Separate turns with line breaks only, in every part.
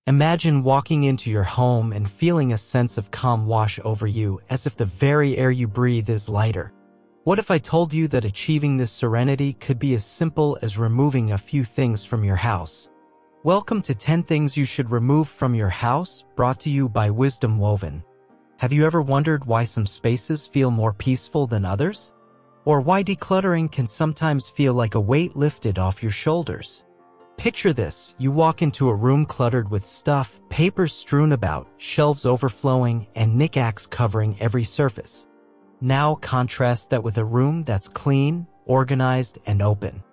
Imagine walking into your home and feeling a sense of calm wash over you, as if the very air you breathe is lighter. What if I told you that achieving this serenity could be as simple as removing a few things from your house? Welcome to 10 Things You Should Remove from Your House, brought to you by Wisdom Woven. Have you ever wondered why some spaces feel more peaceful than others? Or why decluttering can sometimes feel like a weight lifted off your shoulders? Picture this: you walk into a room cluttered with stuff, papers strewn about, shelves overflowing, and knickknacks covering every surface. Now contrast that with a room that's clean, organized, and open.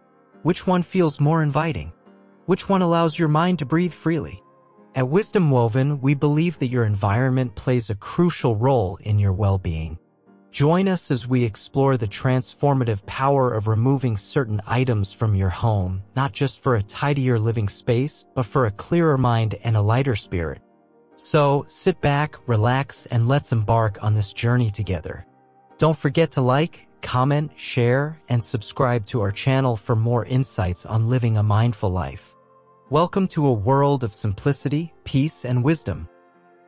Which one feels more inviting? Which one allows your mind to breathe freely? At Wisdom Woven, we believe that your environment plays a crucial role in your well-being. Join us as we explore the transformative power of removing certain items from your home, not just for a tidier living space, but for a clearer mind and a lighter spirit. So, sit back, relax, and let's embark on this journey together. Don't forget to like, comment, share, and subscribe to our channel for more insights on living a mindful life. Welcome to a world of simplicity, peace, and wisdom.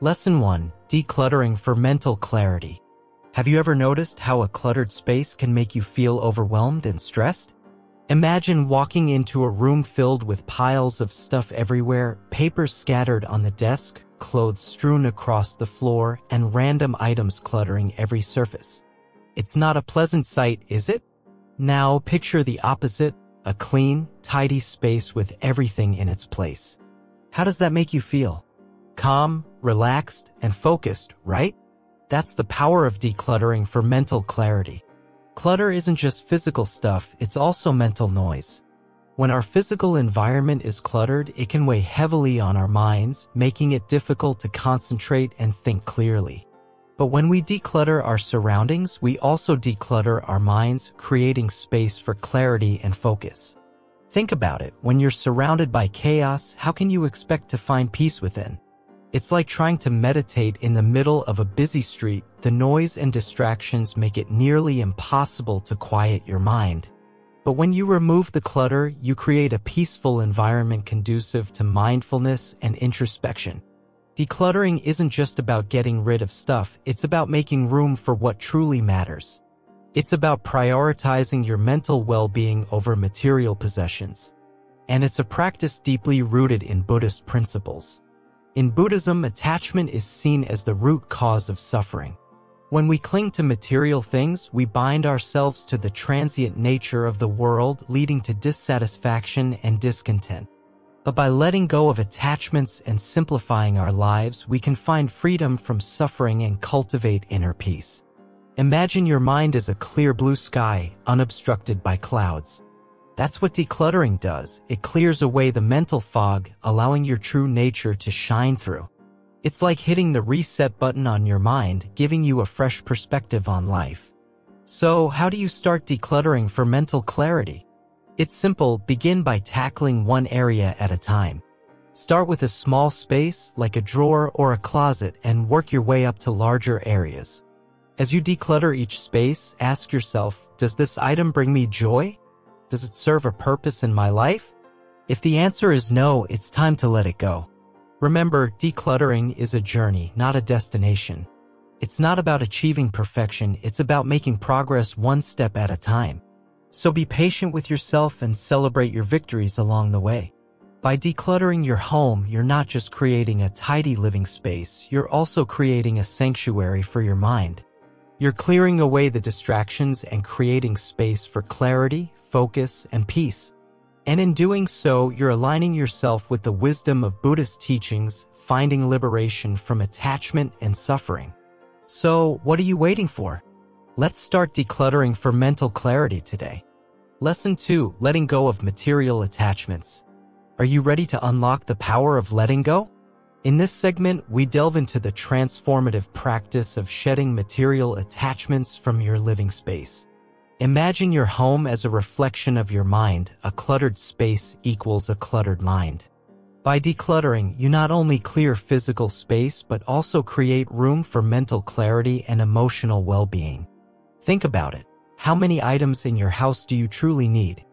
Lesson 1: Decluttering for mental clarity. Have you ever noticed how a cluttered space can make you feel overwhelmed and stressed? Imagine walking into a room filled with piles of stuff everywhere, papers scattered on the desk, clothes strewn across the floor, and random items cluttering every surface. It's not a pleasant sight, is it? Now picture the opposite: a clean, tidy space with everything in its place. How does that make you feel? Calm, relaxed, and focused, right? That's the power of decluttering for mental clarity. Clutter isn't just physical stuff, it's also mental noise. When our physical environment is cluttered, it can weigh heavily on our minds, making it difficult to concentrate and think clearly. But when we declutter our surroundings, we also declutter our minds, creating space for clarity and focus. Think about it: when you're surrounded by chaos, how can you expect to find peace within? It's like trying to meditate in the middle of a busy street. The noise and distractions make it nearly impossible to quiet your mind. But when you remove the clutter, you create a peaceful environment conducive to mindfulness and introspection. Decluttering isn't just about getting rid of stuff, it's about making room for what truly matters. It's about prioritizing your mental well-being over material possessions. And it's a practice deeply rooted in Buddhist principles. In Buddhism, attachment is seen as the root cause of suffering. When we cling to material things, we bind ourselves to the transient nature of the world, leading to dissatisfaction and discontent. But by letting go of attachments and simplifying our lives, we can find freedom from suffering and cultivate inner peace. Imagine your mind as a clear blue sky, unobstructed by clouds. That's what decluttering does. It clears away the mental fog, allowing your true nature to shine through. It's like hitting the reset button on your mind, giving you a fresh perspective on life. So, how do you start decluttering for mental clarity? It's simple: begin by tackling one area at a time. Start with a small space, like a drawer or a closet, and work your way up to larger areas. As you declutter each space, ask yourself, does this item bring me joy? Does it serve a purpose in my life? If the answer is no, it's time to let it go. Remember, decluttering is a journey, not a destination. It's not about achieving perfection, it's about making progress one step at a time. So be patient with yourself and celebrate your victories along the way. By decluttering your home, you're not just creating a tidy living space, you're also creating a sanctuary for your mind. You're clearing away the distractions and creating space for clarity, focus, and peace. And in doing so, you're aligning yourself with the wisdom of Buddhist teachings, finding liberation from attachment and suffering. So, what are you waiting for? Let's start decluttering for mental clarity today. Lesson 2: Letting go of material attachments. Are you ready to unlock the power of letting go? In this segment, we delve into the transformative practice of shedding material attachments from your living space. Imagine your home as a reflection of your mind. A cluttered space equals a cluttered mind. By decluttering, you not only clear physical space but also create room for mental clarity and emotional well-being. Think about it. How many items in your house do you truly need?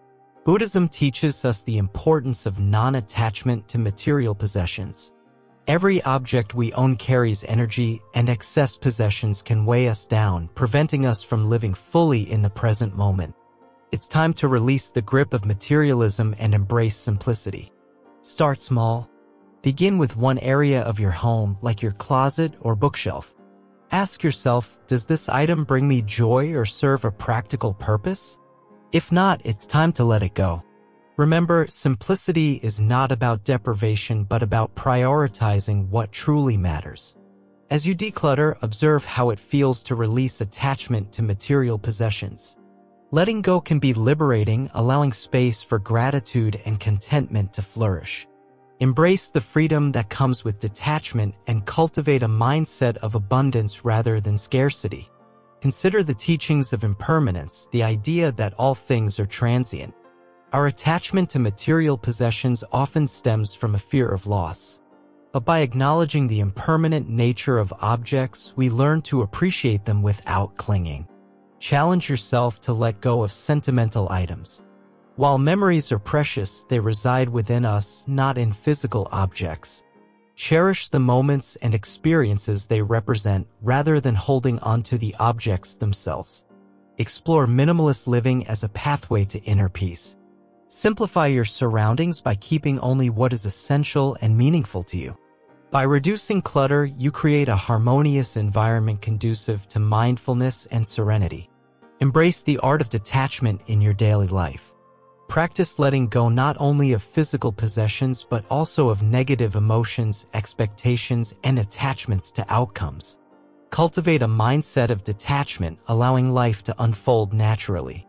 Buddhism teaches us the importance of non-attachment to material possessions. Every object we own carries energy, and excess possessions can weigh us down, preventing us from living fully in the present moment. It's time to release the grip of materialism and embrace simplicity. Start small. Begin with one area of your home, like your closet or bookshelf. Ask yourself, does this item bring me joy or serve a practical purpose? If not, it's time to let it go. Remember, simplicity is not about deprivation, but about prioritizing what truly matters. As you declutter, observe how it feels to release attachment to material possessions. Letting go can be liberating, allowing space for gratitude and contentment to flourish. Embrace the freedom that comes with detachment and cultivate a mindset of abundance rather than scarcity. Consider the teachings of impermanence, the idea that all things are transient. Our attachment to material possessions often stems from a fear of loss. But by acknowledging the impermanent nature of objects, we learn to appreciate them without clinging. Challenge yourself to let go of sentimental items. While memories are precious, they reside within us, not in physical objects. Cherish the moments and experiences they represent rather than holding onto the objects themselves. Explore minimalist living as a pathway to inner peace. Simplify your surroundings by keeping only what is essential and meaningful to you. By reducing clutter, you create a harmonious environment conducive to mindfulness and serenity. Embrace the art of detachment in your daily life. Practice letting go not only of physical possessions but also of negative emotions, expectations, and attachments to outcomes. Cultivate a mindset of detachment, allowing life to unfold naturally.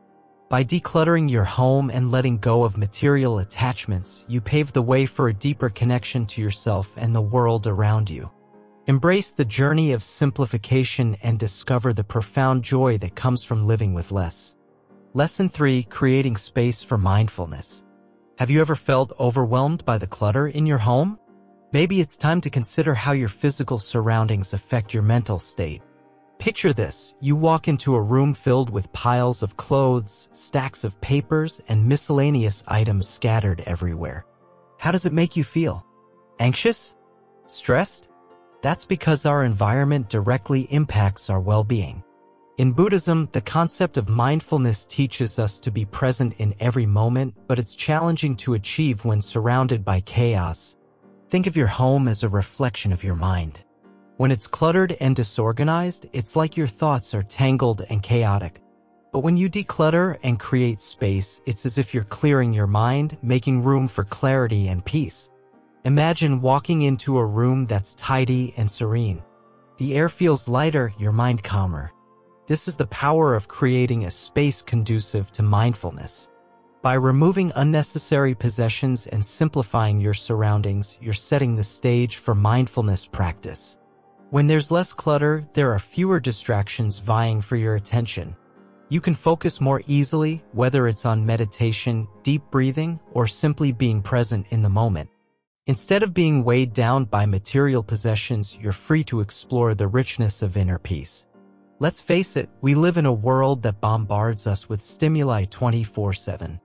By decluttering your home and letting go of material attachments, you pave the way for a deeper connection to yourself and the world around you. Embrace the journey of simplification and discover the profound joy that comes from living with less. Lesson 3: Creating Space for Mindfulness. Have you ever felt overwhelmed by the clutter in your home? Maybe it's time to consider how your physical surroundings affect your mental state. Picture this: you walk into a room filled with piles of clothes, stacks of papers, and miscellaneous items scattered everywhere. How does it make you feel? Anxious? Stressed? That's because our environment directly impacts our well-being. In Buddhism, the concept of mindfulness teaches us to be present in every moment, but it's challenging to achieve when surrounded by chaos. Think of your home as a reflection of your mind. When it's cluttered and disorganized, it's like your thoughts are tangled and chaotic. But when you declutter and create space, it's as if you're clearing your mind, making room for clarity and peace. Imagine walking into a room that's tidy and serene. The air feels lighter, your mind calmer. This is the power of creating a space conducive to mindfulness. By removing unnecessary possessions and simplifying your surroundings, you're setting the stage for mindfulness practice. When there's less clutter, there are fewer distractions vying for your attention. You can focus more easily, whether it's on meditation, deep breathing, or simply being present in the moment. Instead of being weighed down by material possessions, you're free to explore the richness of inner peace. Let's face it, we live in a world that bombards us with stimuli 24/7.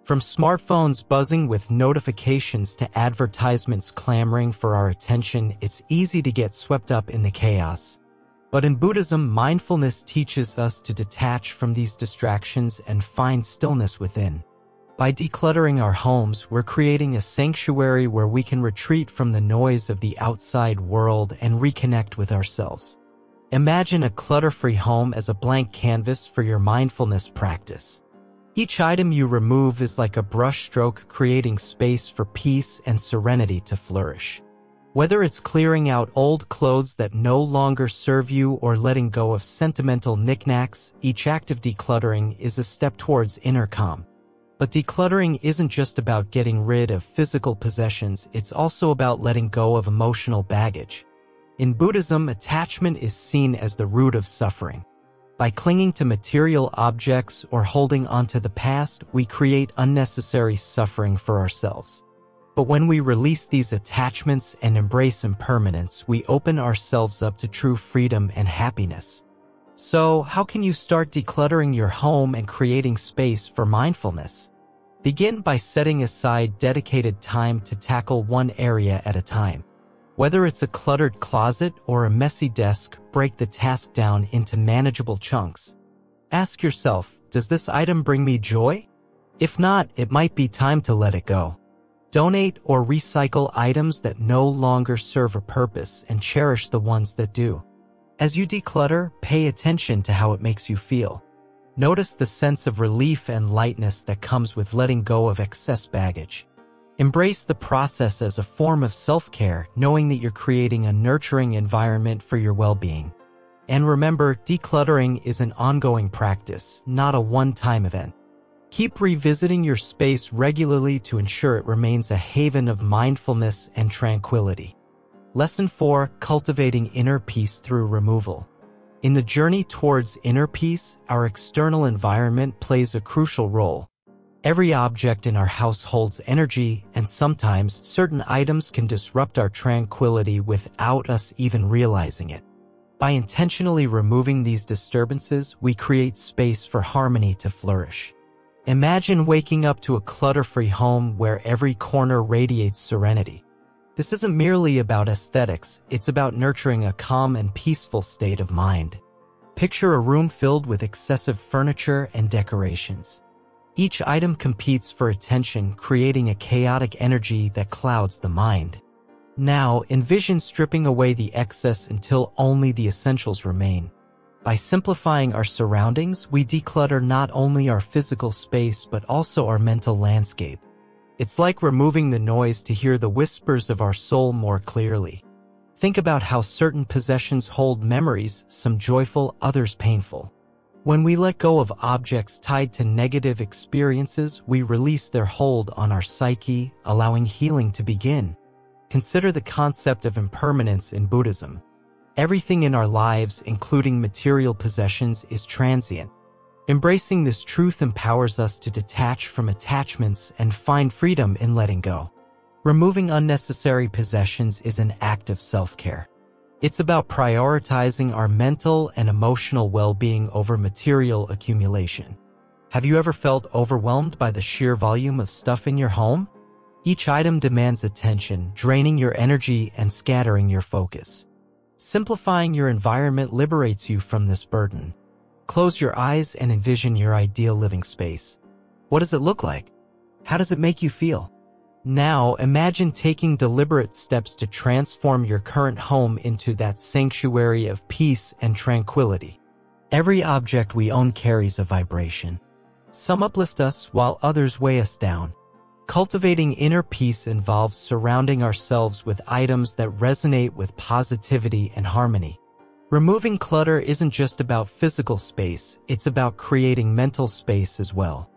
From smartphones buzzing with notifications to advertisements clamoring for our attention, it's easy to get swept up in the chaos. But in Buddhism, mindfulness teaches us to detach from these distractions and find stillness within. By decluttering our homes, we're creating a sanctuary where we can retreat from the noise of the outside world and reconnect with ourselves. Imagine a clutter-free home as a blank canvas for your mindfulness practice. Each item you remove is like a brushstroke, creating space for peace and serenity to flourish. Whether it's clearing out old clothes that no longer serve you or letting go of sentimental knickknacks, each act of decluttering is a step towards inner calm. But decluttering isn't just about getting rid of physical possessions, it's also about letting go of emotional baggage. In Buddhism, attachment is seen as the root of suffering. By clinging to material objects or holding onto the past, we create unnecessary suffering for ourselves. But when we release these attachments and embrace impermanence, we open ourselves up to true freedom and happiness. So, how can you start decluttering your home and creating space for mindfulness? Begin by setting aside dedicated time to tackle one area at a time. Whether it's a cluttered closet or a messy desk, break the task down into manageable chunks. Ask yourself, does this item bring me joy? If not, it might be time to let it go. Donate or recycle items that no longer serve a purpose and cherish the ones that do. As you declutter, pay attention to how it makes you feel. Notice the sense of relief and lightness that comes with letting go of excess baggage. Embrace the process as a form of self-care, knowing that you're creating a nurturing environment for your well-being. And remember, decluttering is an ongoing practice, not a one-time event. Keep revisiting your space regularly to ensure it remains a haven of mindfulness and tranquility. Lesson 4. Cultivating inner peace through removal. In the journey towards inner peace, our external environment plays a crucial role. Every object in our house holds energy, and sometimes certain items can disrupt our tranquility without us even realizing it. By intentionally removing these disturbances, we create space for harmony to flourish. Imagine waking up to a clutter-free home where every corner radiates serenity. This isn't merely about aesthetics, it's about nurturing a calm and peaceful state of mind. Picture a room filled with excessive furniture and decorations. Each item competes for attention, creating a chaotic energy that clouds the mind. Now, envision stripping away the excess until only the essentials remain. By simplifying our surroundings, we declutter not only our physical space but also our mental landscape. It's like removing the noise to hear the whispers of our soul more clearly. Think about how certain possessions hold memories, some joyful, others painful. When we let go of objects tied to negative experiences, we release their hold on our psyche, allowing healing to begin. Consider the concept of impermanence in Buddhism. Everything in our lives, including material possessions, is transient. Embracing this truth empowers us to detach from attachments and find freedom in letting go. Removing unnecessary possessions is an act of self-care. It's about prioritizing our mental and emotional well-being over material accumulation. Have you ever felt overwhelmed by the sheer volume of stuff in your home? Each item demands attention, draining your energy and scattering your focus. Simplifying your environment liberates you from this burden. Close your eyes and envision your ideal living space. What does it look like? How does it make you feel? Now, imagine taking deliberate steps to transform your current home into that sanctuary of peace and tranquility. Every object we own carries a vibration. Some uplift us while others weigh us down. Cultivating inner peace involves surrounding ourselves with items that resonate with positivity and harmony. Removing clutter isn't just about physical space, it's about creating mental space as well.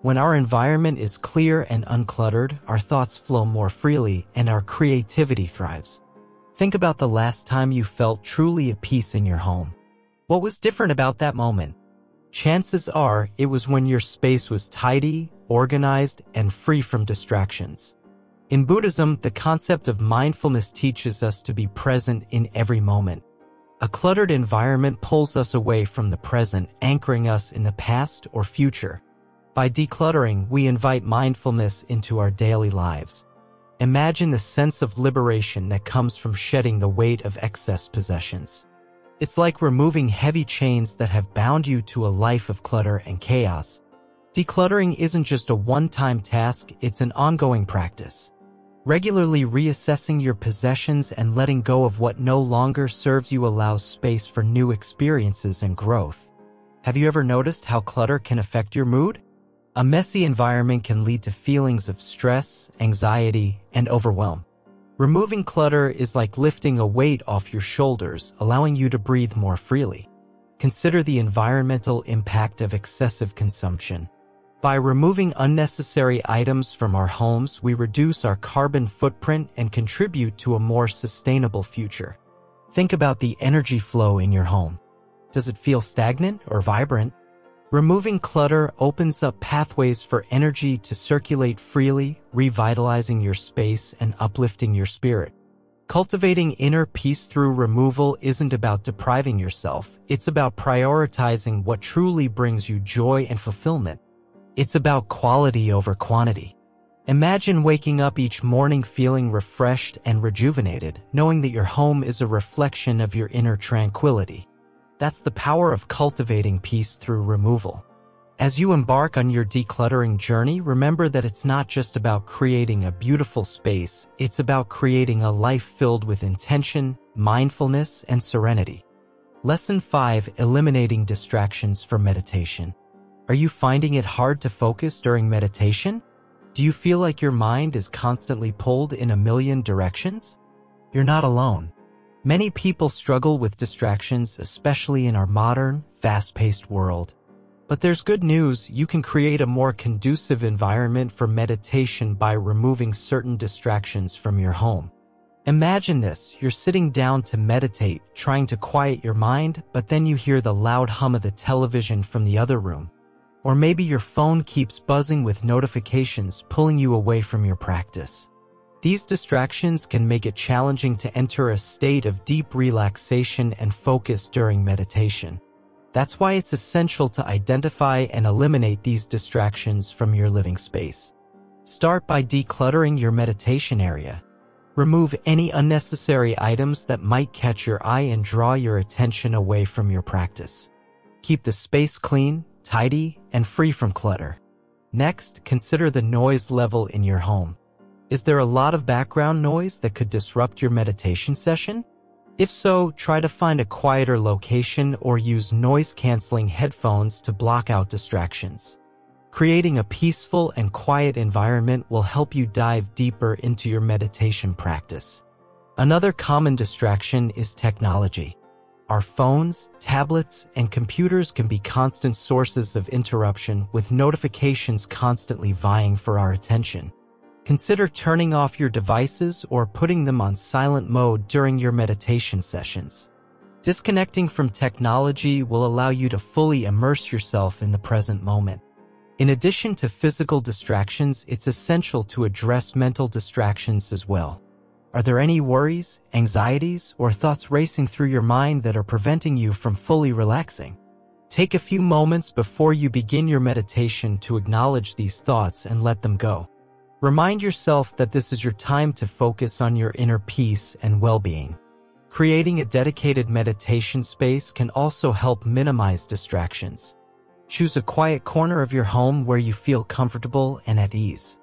When our environment is clear and uncluttered, our thoughts flow more freely and our creativity thrives. Think about the last time you felt truly at peace in your home. What was different about that moment? Chances are it was when your space was tidy, organized, and free from distractions. In Buddhism, the concept of mindfulness teaches us to be present in every moment. A cluttered environment pulls us away from the present, anchoring us in the past or future. By decluttering, we invite mindfulness into our daily lives. Imagine the sense of liberation that comes from shedding the weight of excess possessions. It's like removing heavy chains that have bound you to a life of clutter and chaos. Decluttering isn't just a one-time task, it's an ongoing practice. Regularly reassessing your possessions and letting go of what no longer serves you allows space for new experiences and growth. Have you ever noticed how clutter can affect your mood? A messy environment can lead to feelings of stress, anxiety, and overwhelm. Removing clutter is like lifting a weight off your shoulders, allowing you to breathe more freely. Consider the environmental impact of excessive consumption. By removing unnecessary items from our homes, we reduce our carbon footprint and contribute to a more sustainable future. Think about the energy flow in your home. Does it feel stagnant or vibrant? Removing clutter opens up pathways for energy to circulate freely, revitalizing your space and uplifting your spirit. Cultivating inner peace through removal isn't about depriving yourself, it's about prioritizing what truly brings you joy and fulfillment. It's about quality over quantity. Imagine waking up each morning feeling refreshed and rejuvenated, knowing that your home is a reflection of your inner tranquility. That's the power of cultivating peace through removal. As you embark on your decluttering journey, remember that it's not just about creating a beautiful space, it's about creating a life filled with intention, mindfulness, and serenity. Lesson 5: Eliminating distractions for meditation. Are you finding it hard to focus during meditation? Do you feel like your mind is constantly pulled in a million directions? You're not alone. Many people struggle with distractions, especially in our modern, fast-paced world. But there's good news: you can create a more conducive environment for meditation by removing certain distractions from your home. Imagine this: you're sitting down to meditate, trying to quiet your mind, but then you hear the loud hum of the television from the other room. Or maybe your phone keeps buzzing with notifications, pulling you away from your practice. These distractions can make it challenging to enter a state of deep relaxation and focus during meditation. That's why it's essential to identify and eliminate these distractions from your living space. Start by decluttering your meditation area. Remove any unnecessary items that might catch your eye and draw your attention away from your practice. Keep the space clean, tidy, and free from clutter. Next, consider the noise level in your home. Is there a lot of background noise that could disrupt your meditation session? If so, try to find a quieter location or use noise-canceling headphones to block out distractions. Creating a peaceful and quiet environment will help you dive deeper into your meditation practice. Another common distraction is technology. Our phones, tablets, and computers can be constant sources of interruption, with notifications constantly vying for our attention. Consider turning off your devices or putting them on silent mode during your meditation sessions. Disconnecting from technology will allow you to fully immerse yourself in the present moment. In addition to physical distractions, it's essential to address mental distractions as well. Are there any worries, anxieties, or thoughts racing through your mind that are preventing you from fully relaxing? Take a few moments before you begin your meditation to acknowledge these thoughts and let them go. Remind yourself that this is your time to focus on your inner peace and well-being. Creating a dedicated meditation space can also help minimize distractions. Choose a quiet corner of your home where you feel comfortable and at ease.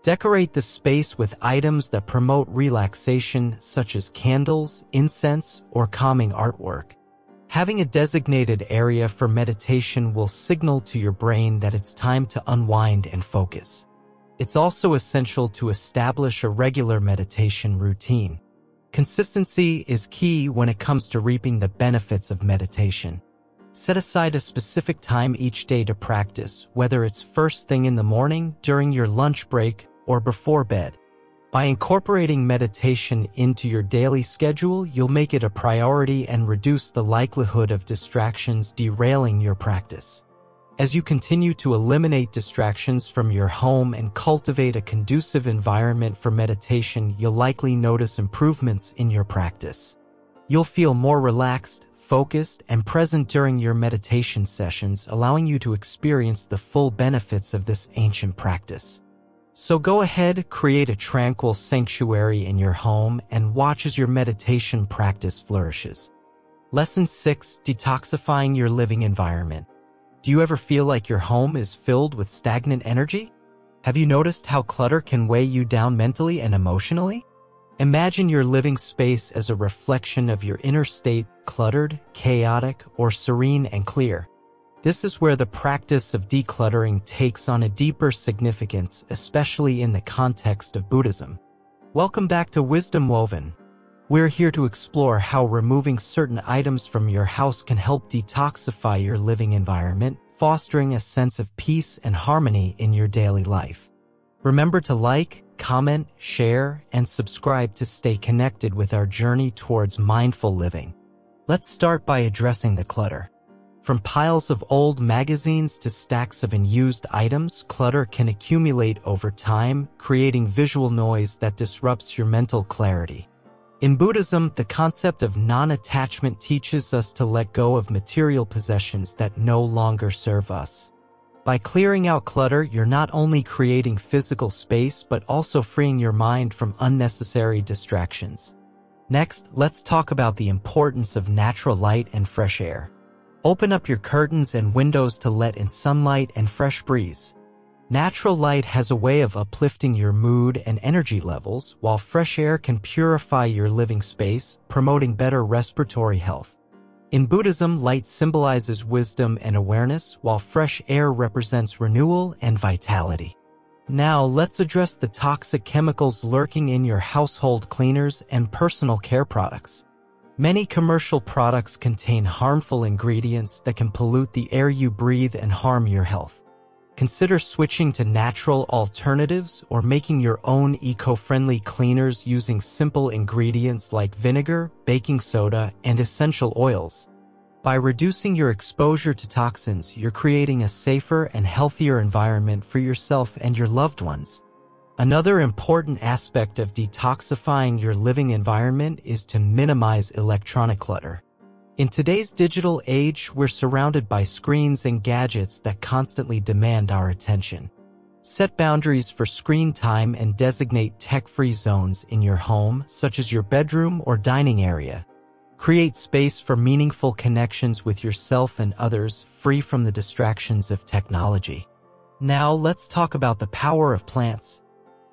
Decorate the space with items that promote relaxation, such as candles, incense, or calming artwork. Having a designated area for meditation will signal to your brain that it's time to unwind and focus. It's also essential to establish a regular meditation routine. Consistency is key when it comes to reaping the benefits of meditation. Set aside a specific time each day to practice, whether it's first thing in the morning, during your lunch break, or before bed. By incorporating meditation into your daily schedule, you'll make it a priority and reduce the likelihood of distractions derailing your practice. As you continue to eliminate distractions from your home and cultivate a conducive environment for meditation, you'll likely notice improvements in your practice. You'll feel more relaxed, focused, and present during your meditation sessions, allowing you to experience the full benefits of this ancient practice. So go ahead, create a tranquil sanctuary in your home and watch as your meditation practice flourishes. Lesson 6: Detoxifying your living environment. Do you ever feel like your home is filled with stagnant energy? Have you noticed how clutter can weigh you down mentally and emotionally? Imagine your living space as a reflection of your inner state, cluttered, chaotic, or serene and clear. This is where the practice of decluttering takes on a deeper significance, especially in the context of Buddhism. Welcome back to Wisdom Woven. We're here to explore how removing certain items from your house can help detoxify your living environment, fostering a sense of peace and harmony in your daily life. Remember to like, comment, share, and subscribe to stay connected with our journey towards mindful living. Let's start by addressing the clutter. From piles of old magazines to stacks of unused items, clutter can accumulate over time, creating visual noise that disrupts your mental clarity. In Buddhism, the concept of non-attachment teaches us to let go of material possessions that no longer serve us. By clearing out clutter, you're not only creating physical space but also freeing your mind from unnecessary distractions. Next, let's talk about the importance of natural light and fresh air. Open up your curtains and windows to let in sunlight and fresh breeze. Natural light has a way of uplifting your mood and energy levels, while fresh air can purify your living space, promoting better respiratory health. In Buddhism, light symbolizes wisdom and awareness, while fresh air represents renewal and vitality. Now, let's address the toxic chemicals lurking in your household cleaners and personal care products. Many commercial products contain harmful ingredients that can pollute the air you breathe and harm your health. Consider switching to natural alternatives or making your own eco-friendly cleaners using simple ingredients like vinegar, baking soda, and essential oils. By reducing your exposure to toxins, you're creating a safer and healthier environment for yourself and your loved ones. Another important aspect of detoxifying your living environment is to minimize electronic clutter. In today's digital age, we're surrounded by screens and gadgets that constantly demand our attention. Set boundaries for screen time and designate tech-free zones in your home, such as your bedroom or dining area. Create space for meaningful connections with yourself and others, free from the distractions of technology. Now, let's talk about the power of plants.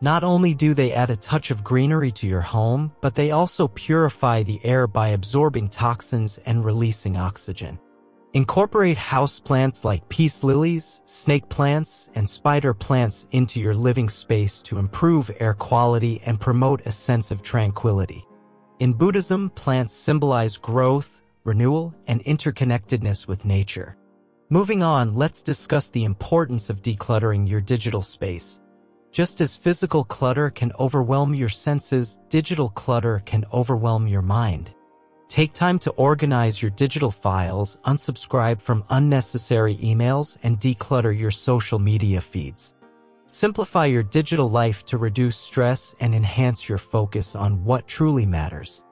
Not only do they add a touch of greenery to your home, but they also purify the air by absorbing toxins and releasing oxygen. Incorporate houseplants like peace lilies, snake plants, and spider plants into your living space to improve air quality and promote a sense of tranquility. In Buddhism, plants symbolize growth, renewal, and interconnectedness with nature. Moving on, let's discuss the importance of decluttering your digital space. Just as physical clutter can overwhelm your senses, digital clutter can overwhelm your mind. Take time to organize your digital files, unsubscribe from unnecessary emails, and declutter your social media feeds. Simplify your digital life to reduce stress and enhance your focus on what truly matters.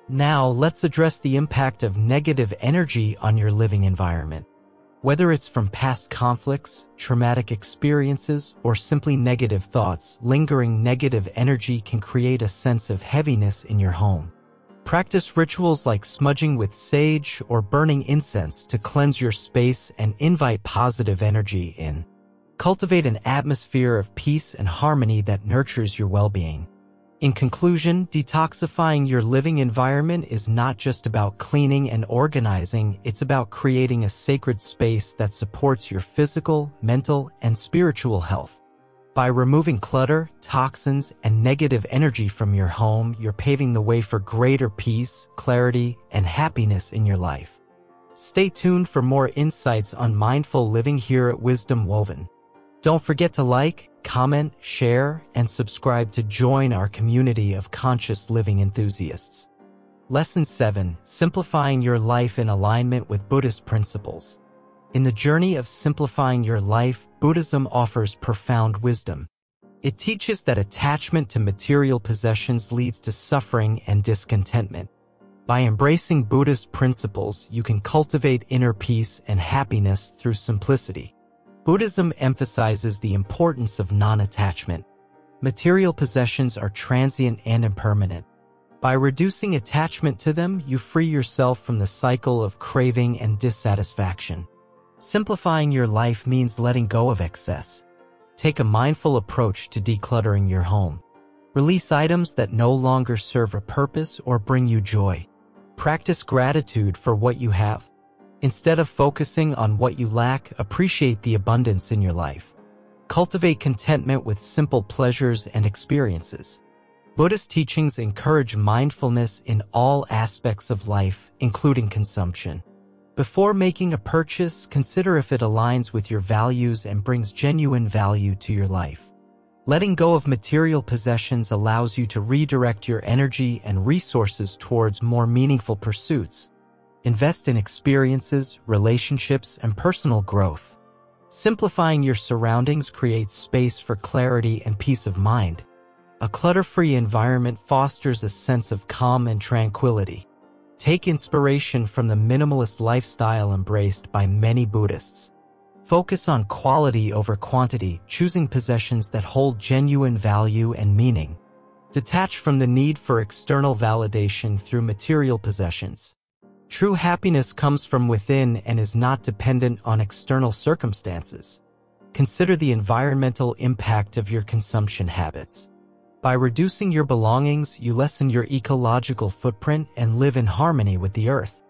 Now, let's address the impact of negative energy on your living environment. Whether it's from past conflicts, traumatic experiences, or simply negative thoughts, lingering negative energy can create a sense of heaviness in your home. Practice rituals like smudging with sage or burning incense to cleanse your space and invite positive energy in. Cultivate an atmosphere of peace and harmony that nurtures your well-being. In conclusion, detoxifying your living environment is not just about cleaning and organizing, it's about creating a sacred space that supports your physical, mental, and spiritual health. By removing clutter, toxins, and negative energy from your home, you're paving the way for greater peace, clarity, and happiness in your life. Stay tuned for more insights on mindful living here at Wisdom Woven. Don't forget to like, comment, share, and subscribe to join our community of conscious living enthusiasts. Lesson 7. Simplifying your life in alignment with Buddhist principles. In the journey of simplifying your life, Buddhism offers profound wisdom. It teaches that attachment to material possessions leads to suffering and discontentment. By embracing Buddhist principles, you can cultivate inner peace and happiness through simplicity. Buddhism emphasizes the importance of non-attachment. Material possessions are transient and impermanent. By reducing attachment to them, you free yourself from the cycle of craving and dissatisfaction. Simplifying your life means letting go of excess. Take a mindful approach to decluttering your home. Release items that no longer serve a purpose or bring you joy. Practice gratitude for what you have. Instead of focusing on what you lack, appreciate the abundance in your life. Cultivate contentment with simple pleasures and experiences. Buddhist teachings encourage mindfulness in all aspects of life, including consumption. Before making a purchase, consider if it aligns with your values and brings genuine value to your life. Letting go of material possessions allows you to redirect your energy and resources towards more meaningful pursuits. Invest in experiences, relationships, and personal growth. Simplifying your surroundings creates space for clarity and peace of mind. A clutter-free environment fosters a sense of calm and tranquility. Take inspiration from the minimalist lifestyle embraced by many Buddhists. Focus on quality over quantity, choosing possessions that hold genuine value and meaning. Detach from the need for external validation through material possessions. True happiness comes from within and is not dependent on external circumstances. Consider the environmental impact of your consumption habits. By reducing your belongings, you lessen your ecological footprint and live in harmony with the earth.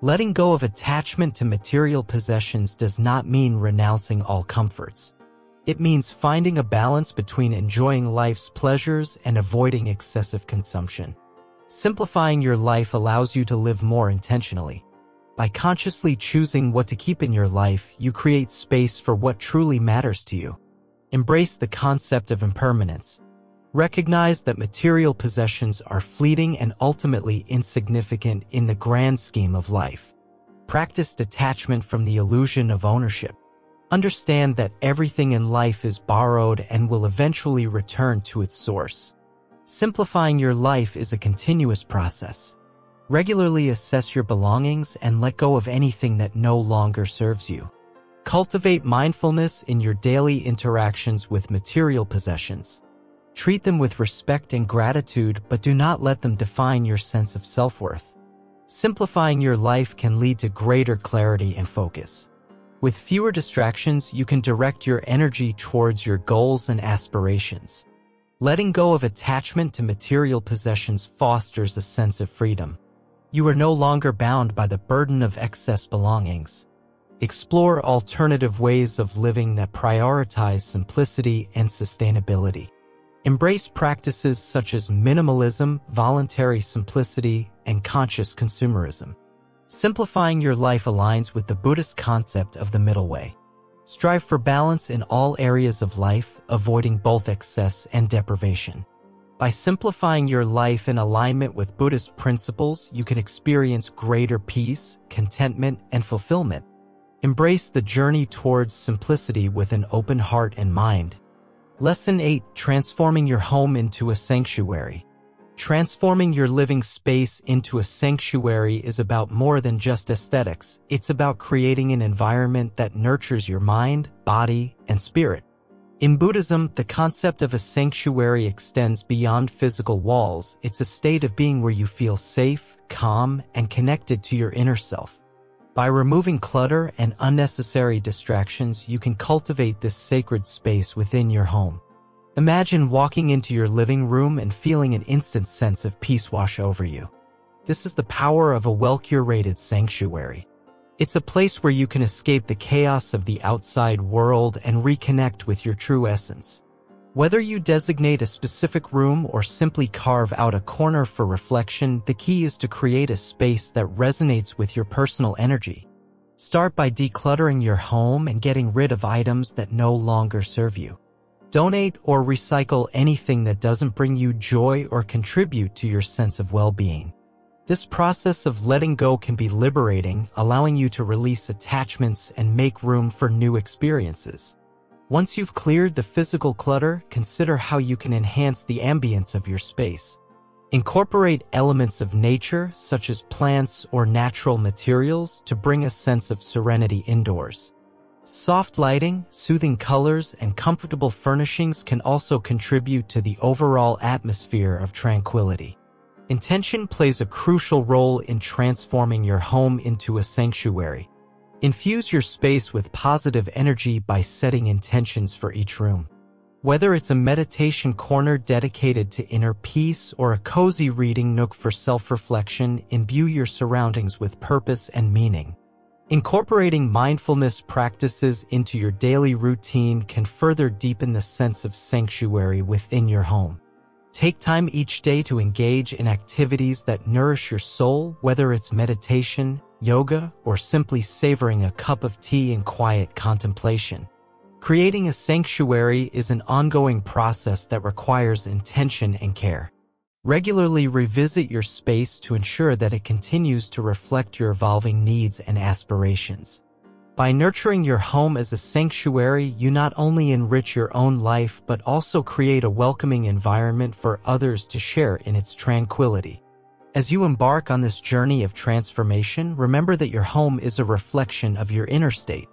Letting go of attachment to material possessions does not mean renouncing all comforts. It means finding a balance between enjoying life's pleasures and avoiding excessive consumption. Simplifying your life allows you to live more intentionally. By consciously choosing what to keep in your life, you create space for what truly matters to you. Embrace the concept of impermanence. Recognize that material possessions are fleeting and ultimately insignificant in the grand scheme of life. Practice detachment from the illusion of ownership. Understand that everything in life is borrowed and will eventually return to its source. Simplifying your life is a continuous process. Regularly assess your belongings and let go of anything that no longer serves you. Cultivate mindfulness in your daily interactions with material possessions. Treat them with respect and gratitude, but do not let them define your sense of self-worth. Simplifying your life can lead to greater clarity and focus. With fewer distractions, you can direct your energy towards your goals and aspirations. Letting go of attachment to material possessions fosters a sense of freedom. You are no longer bound by the burden of excess belongings. Explore alternative ways of living that prioritize simplicity and sustainability. Embrace practices such as minimalism, voluntary simplicity, and conscious consumerism. Simplifying your life aligns with the Buddhist concept of the middle way. Strive for balance in all areas of life, avoiding both excess and deprivation. By simplifying your life in alignment with Buddhist principles, you can experience greater peace, contentment, and fulfillment. Embrace the journey towards simplicity with an open heart and mind. Lesson 8. Transforming your home into a sanctuary. Transforming your living space into a sanctuary is about more than just aesthetics. It's about creating an environment that nurtures your mind, body, and spirit. In Buddhism, the concept of a sanctuary extends beyond physical walls. It's a state of being where you feel safe, calm, and connected to your inner self. By removing clutter and unnecessary distractions, you can cultivate this sacred space within your home. Imagine walking into your living room and feeling an instant sense of peace wash over you. This is the power of a well-curated sanctuary. It's a place where you can escape the chaos of the outside world and reconnect with your true essence. Whether you designate a specific room or simply carve out a corner for reflection, the key is to create a space that resonates with your personal energy. Start by decluttering your home and getting rid of items that no longer serve you. Donate or recycle anything that doesn't bring you joy or contribute to your sense of well-being. This process of letting go can be liberating, allowing you to release attachments and make room for new experiences. Once you've cleared the physical clutter, consider how you can enhance the ambience of your space. Incorporate elements of nature, such as plants or natural materials, to bring a sense of serenity indoors. Soft lighting, soothing colors, and comfortable furnishings can also contribute to the overall atmosphere of tranquility. Intention plays a crucial role in transforming your home into a sanctuary. Infuse your space with positive energy by setting intentions for each room. Whether it's a meditation corner dedicated to inner peace or a cozy reading nook for self-reflection, imbue your surroundings with purpose and meaning. Incorporating mindfulness practices into your daily routine can further deepen the sense of sanctuary within your home. Take time each day to engage in activities that nourish your soul, whether it's meditation, yoga, or simply savoring a cup of tea in quiet contemplation. Creating a sanctuary is an ongoing process that requires intention and care. Regularly revisit your space to ensure that it continues to reflect your evolving needs and aspirations. By nurturing your home as a sanctuary, you not only enrich your own life but also create a welcoming environment for others to share in its tranquility. As you embark on this journey of transformation, remember that your home is a reflection of your inner state.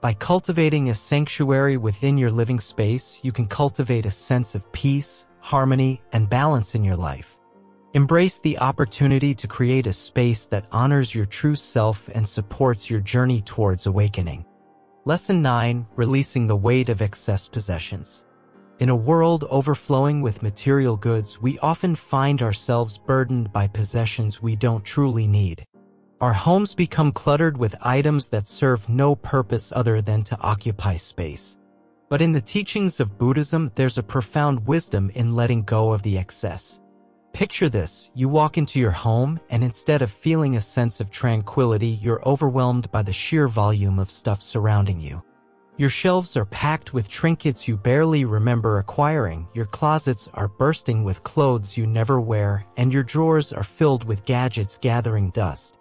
By cultivating a sanctuary within your living space, you can cultivate a sense of peace, harmony, and balance in your life. Embrace the opportunity to create a space that honors your true self and supports your journey towards awakening. Lesson 9. Releasing the weight of excess possessions. In a world overflowing with material goods, we often find ourselves burdened by possessions we don't truly need. Our homes become cluttered with items that serve no purpose other than to occupy space. But in the teachings of Buddhism, there's a profound wisdom in letting go of the excess. Picture this: you walk into your home, and instead of feeling a sense of tranquility, you're overwhelmed by the sheer volume of stuff surrounding you. Your shelves are packed with trinkets you barely remember acquiring, your closets are bursting with clothes you never wear, and your drawers are filled with gadgets gathering dust.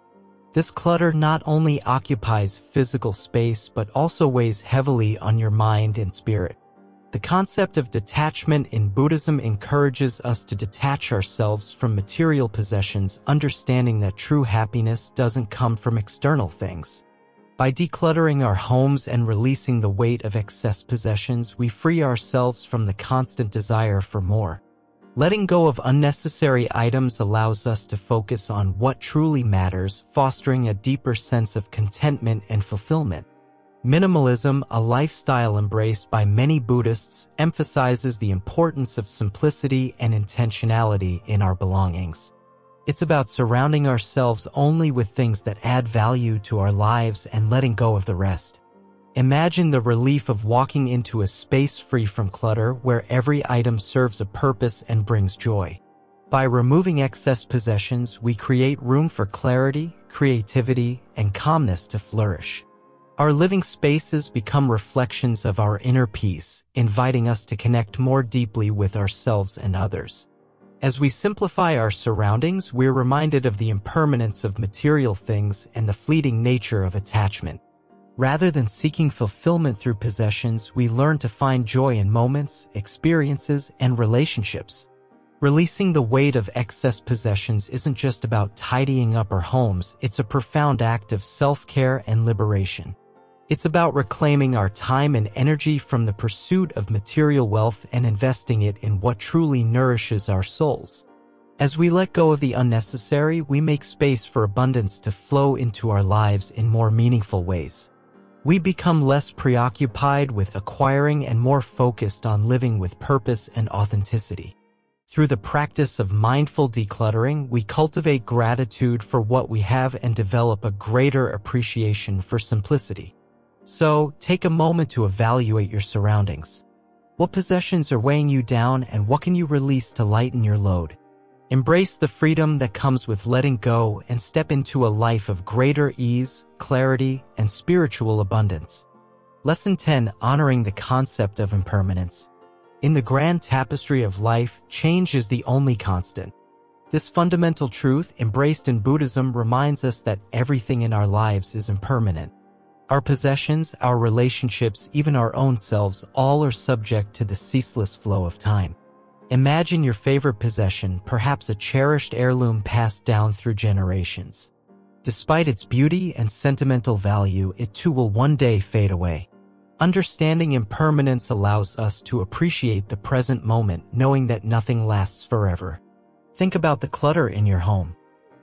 This clutter not only occupies physical space but also weighs heavily on your mind and spirit. The concept of detachment in Buddhism encourages us to detach ourselves from material possessions, understanding that true happiness doesn't come from external things. By decluttering our homes and releasing the weight of excess possessions, we free ourselves from the constant desire for more. Letting go of unnecessary items allows us to focus on what truly matters, fostering a deeper sense of contentment and fulfillment. Minimalism, a lifestyle embraced by many Buddhists, emphasizes the importance of simplicity and intentionality in our belongings. It's about surrounding ourselves only with things that add value to our lives and letting go of the rest. Imagine the relief of walking into a space free from clutter where every item serves a purpose and brings joy. By removing excess possessions, we create room for clarity, creativity, and calmness to flourish. Our living spaces become reflections of our inner peace, inviting us to connect more deeply with ourselves and others. As we simplify our surroundings, we're reminded of the impermanence of material things and the fleeting nature of attachment. Rather than seeking fulfillment through possessions, we learn to find joy in moments, experiences, and relationships. Releasing the weight of excess possessions isn't just about tidying up our homes, it's a profound act of self-care and liberation. It's about reclaiming our time and energy from the pursuit of material wealth and investing it in what truly nourishes our souls. As we let go of the unnecessary, we make space for abundance to flow into our lives in more meaningful ways. We become less preoccupied with acquiring and more focused on living with purpose and authenticity. Through the practice of mindful decluttering, we cultivate gratitude for what we have and develop a greater appreciation for simplicity. So, take a moment to evaluate your surroundings. What possessions are weighing you down, and what can you release to lighten your load? Embrace the freedom that comes with letting go and step into a life of greater ease, clarity, and spiritual abundance. Lesson 10. Honoring the concept of impermanence. In the grand tapestry of life, change is the only constant. This fundamental truth, embraced in Buddhism, reminds us that everything in our lives is impermanent. Our possessions, our relationships, even our own selves, all are subject to the ceaseless flow of time. Imagine your favorite possession, perhaps a cherished heirloom passed down through generations. Despite its beauty and sentimental value, it too will one day fade away. Understanding impermanence allows us to appreciate the present moment, knowing that nothing lasts forever. Think about the clutter in your home.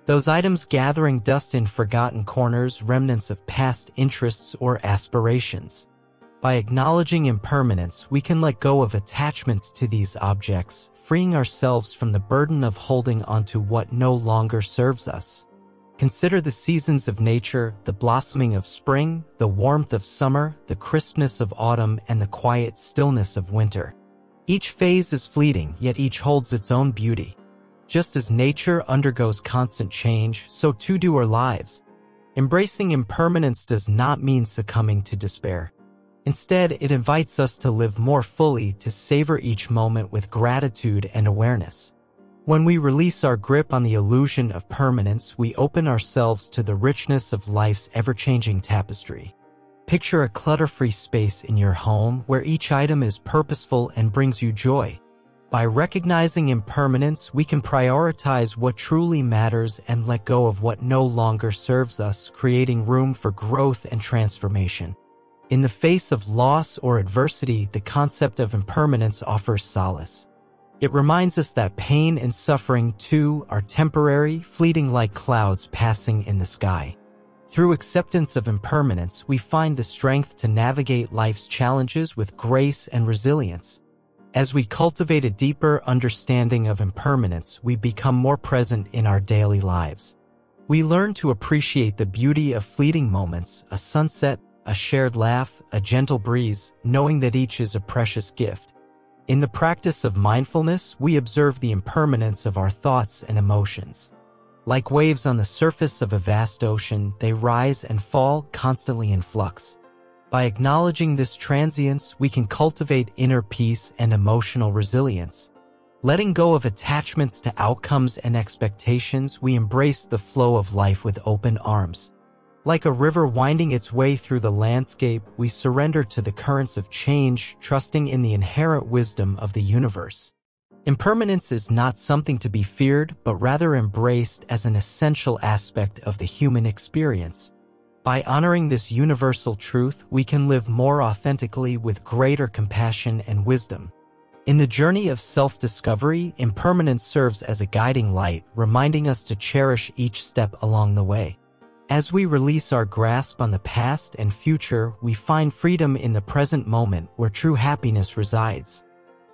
Those items gathering dust in forgotten corners, remnants of past interests or aspirations. By acknowledging impermanence, we can let go of attachments to these objects, freeing ourselves from the burden of holding onto what no longer serves us. Consider the seasons of nature, the blossoming of spring, the warmth of summer, the crispness of autumn, and the quiet stillness of winter. Each phase is fleeting, yet each holds its own beauty. Just as nature undergoes constant change, so too do our lives. Embracing impermanence does not mean succumbing to despair. Instead, it invites us to live more fully, to savor each moment with gratitude and awareness. When we release our grip on the illusion of permanence, we open ourselves to the richness of life's ever-changing tapestry. Picture a clutter-free space in your home where each item is purposeful and brings you joy. By recognizing impermanence, we can prioritize what truly matters and let go of what no longer serves us, creating room for growth and transformation. In the face of loss or adversity, the concept of impermanence offers solace. It reminds us that pain and suffering, too, are temporary, fleeting like clouds passing in the sky. Through acceptance of impermanence, we find the strength to navigate life's challenges with grace and resilience. As we cultivate a deeper understanding of impermanence, we become more present in our daily lives. We learn to appreciate the beauty of fleeting moments, a sunset, a shared laugh, a gentle breeze, knowing that each is a precious gift. In the practice of mindfulness, we observe the impermanence of our thoughts and emotions. Like waves on the surface of a vast ocean, they rise and fall, constantly in flux. By acknowledging this transience, we can cultivate inner peace and emotional resilience. Letting go of attachments to outcomes and expectations, we embrace the flow of life with open arms. Like a river winding its way through the landscape, we surrender to the currents of change, trusting in the inherent wisdom of the universe. Impermanence is not something to be feared, but rather embraced as an essential aspect of the human experience. By honoring this universal truth, we can live more authentically with greater compassion and wisdom. In the journey of self-discovery, impermanence serves as a guiding light, reminding us to cherish each step along the way. As we release our grasp on the past and future, we find freedom in the present moment where true happiness resides.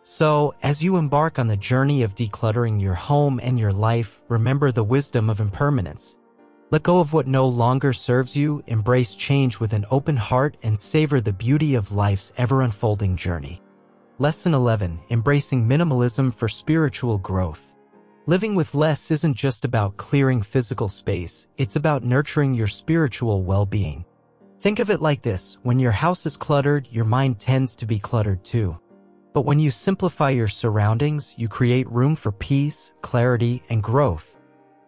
So, as you embark on the journey of decluttering your home and your life, remember the wisdom of impermanence. Let go of what no longer serves you, embrace change with an open heart, and savor the beauty of life's ever-unfolding journey. Lesson 11. Embracing minimalism for spiritual growth. Living with less isn't just about clearing physical space, it's about nurturing your spiritual well-being. Think of it like this: when your house is cluttered, your mind tends to be cluttered too. But when you simplify your surroundings, you create room for peace, clarity, and growth.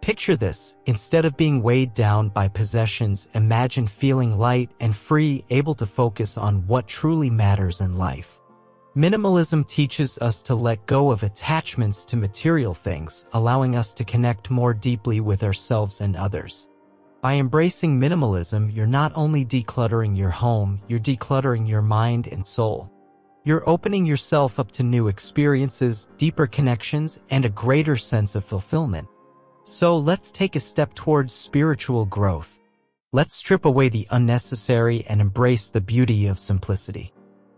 Picture this: instead of being weighed down by possessions, imagine feeling light and free, able to focus on what truly matters in life. Minimalism teaches us to let go of attachments to material things, allowing us to connect more deeply with ourselves and others. By embracing minimalism, you're not only decluttering your home, you're decluttering your mind and soul. You're opening yourself up to new experiences, deeper connections, and a greater sense of fulfillment. So let's take a step towards spiritual growth. Let's strip away the unnecessary and embrace the beauty of simplicity.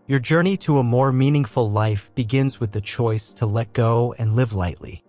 Your journey to a more meaningful life begins with the choice to let go and live lightly.